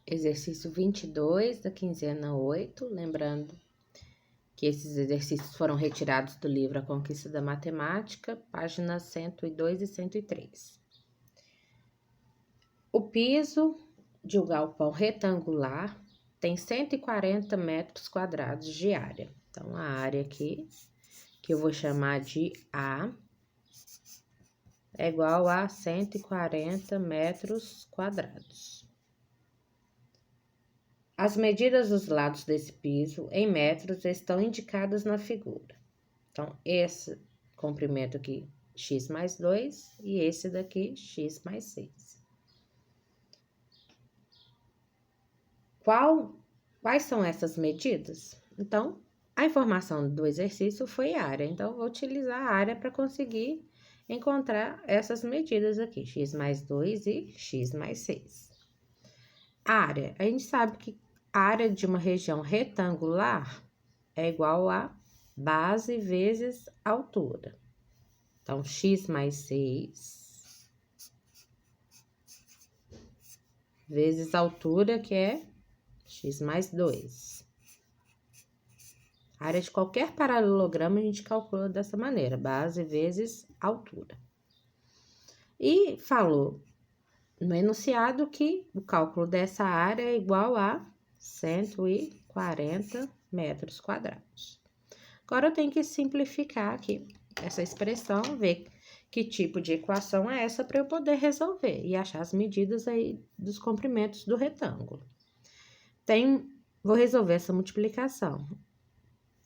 Exercício 22 da quinzena 8, lembrando que esses exercícios foram retirados do livro A Conquista da Matemática, páginas 102 e 103. O piso de um galpão retangular tem 140 metros quadrados de área. Então, a área aqui, que eu vou chamar de A, é igual a 140 metros quadrados. As medidas dos lados desse piso, em metros, estão indicadas na figura. Então, esse comprimento aqui, x mais 2, e esse daqui, x mais 6. Quais são essas medidas? Então, a informação do exercício foi área. Então, eu vou utilizar a área para conseguir encontrar essas medidas aqui, x mais 2 e x mais 6. Área, a gente sabe que a área de uma região retangular é igual a base vezes altura. Então, x mais 6 vezes altura, que é x mais 2. A área de qualquer paralelograma a gente calcula dessa maneira, base vezes altura. E falou no enunciado que o cálculo dessa área é igual a 140 metros quadrados. Agora, eu tenho que simplificar aqui essa expressão, ver que tipo de equação é essa para eu poder resolver e achar as medidas aí dos comprimentos do retângulo. Vou resolver essa multiplicação.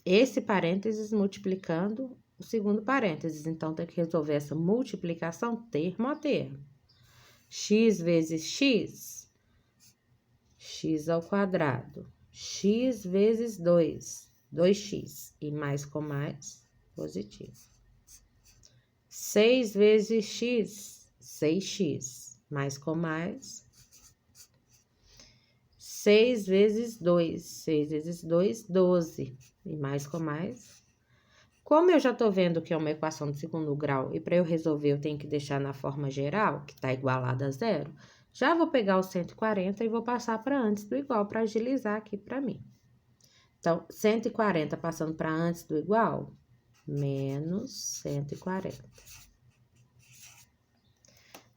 Esse parênteses multiplicando o segundo parênteses. Então, tem que resolver essa multiplicação termo a termo. X vezes x, x ao quadrado. X vezes 2, 2x. E mais com mais, positivo. 6 vezes x, 6x. Mais com mais, 6 vezes 2. 6 vezes 2, 12. E mais com mais. Como eu já tô vendo que é uma equação de segundo grau e para eu resolver eu tenho que deixar na forma geral, que tá igualada a zero, já vou pegar o 140 e vou passar para antes do igual para agilizar aqui para mim. Então, 140 passando para antes do igual, menos 140.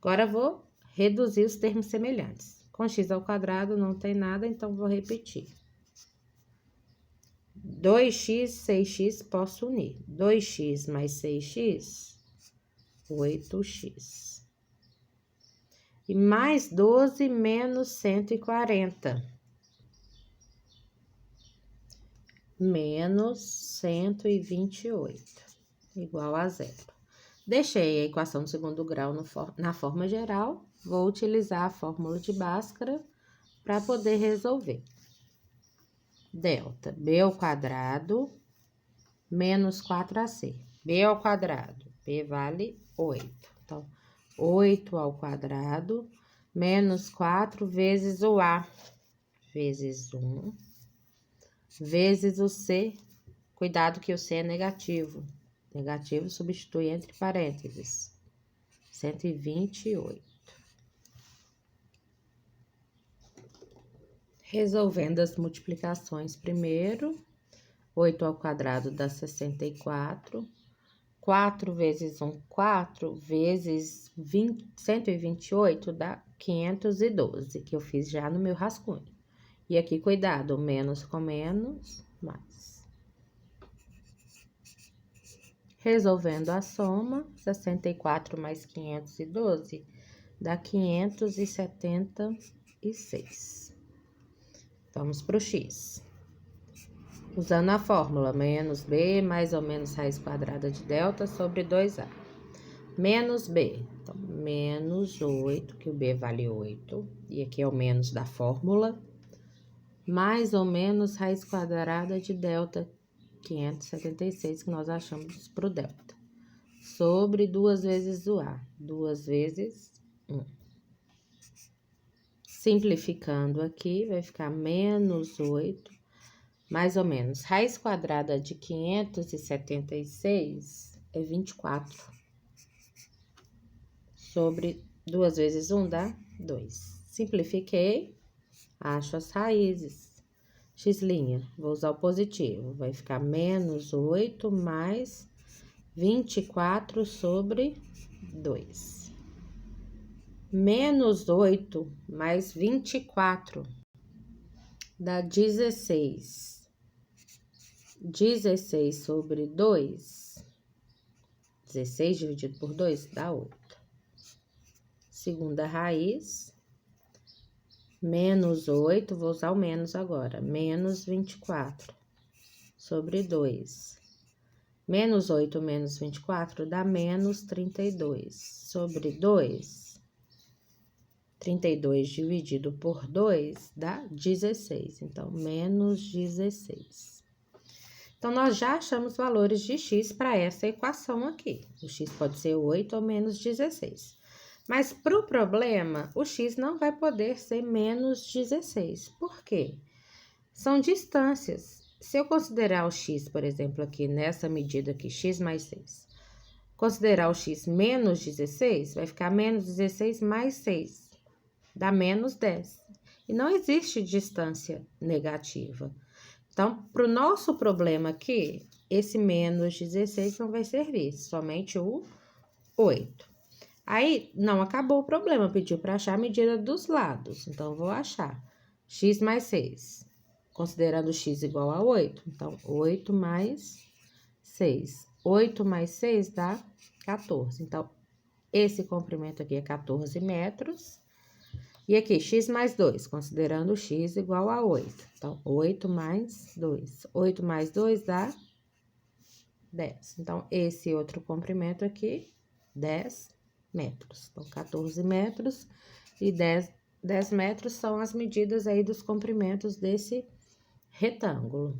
Agora, vou reduzir os termos semelhantes. Com x ao quadrado não tem nada, então vou repetir. 2x, 6x, posso unir. 2x mais 6x, 8x. E mais 12 menos 140. Menos 128, igual a zero. Deixei a equação do segundo grau na forma geral. Vou utilizar a fórmula de Bhaskara para poder resolver. Delta, b ao quadrado, menos 4ac. b ao quadrado, b vale 8. Então, 8 ao quadrado, menos 4 vezes o a, vezes 1, vezes o c. Cuidado que o c é negativo. Negativo substitui entre parênteses. 128. Resolvendo as multiplicações primeiro, 8 ao quadrado dá 64, 4 vezes 1, 4 vezes 128 dá 512, que eu fiz já no meu rascunho. E aqui, cuidado, menos com menos, mais. Resolvendo a soma, 64 mais 512 dá 576. Vamos para o x. Usando a fórmula menos b mais ou menos raiz quadrada de delta sobre 2a. Menos b, então, menos 8, que o b vale 8, e aqui é o menos da fórmula, mais ou menos raiz quadrada de delta, 576, que nós achamos para o delta, sobre 2 vezes o a, 2 vezes 1. Simplificando aqui, vai ficar menos 8, mais ou menos. Raiz quadrada de 576 é 24. Sobre 2 vezes 1 dá 2. Simplifiquei. Acho as raízes. X', vou usar o positivo. Vai ficar menos 8 mais 24 sobre 2. Menos 8 mais 24 dá 16. 16 sobre 2. 16 dividido por 2 dá 8. Segunda raiz. Menos 8, vou usar o menos agora. Menos 24 sobre 2. Menos 8 menos 24 dá menos 32 sobre 2. 32 dividido por 2 dá 16. Então, menos 16. Então, nós já achamos valores de x para essa equação aqui. O x pode ser 8 ou menos 16. Mas, para o problema, o x não vai poder ser menos 16. Por quê? São distâncias. Se eu considerar o x, por exemplo, aqui nessa medida aqui, x mais 6, considerar o x menos 16, vai ficar menos 16 mais 6, dá menos 10. E não existe distância negativa. Então, para o nosso problema aqui, esse menos 16 não vai servir, somente o 8. Aí, não acabou o problema, pediu para achar a medida dos lados. Então, vou achar x mais 6, considerando x igual a 8. Então, 8 mais 6. 8 mais 6 dá 14. Então, esse comprimento aqui é 14 metros. E aqui, x mais 2, considerando x igual a 8. Então, 8 mais 2. 8 mais 2 dá 10. Então, esse outro comprimento aqui, 10 metros. Então, 14 metros e 10 metros são as medidas aí dos comprimentos desse retângulo.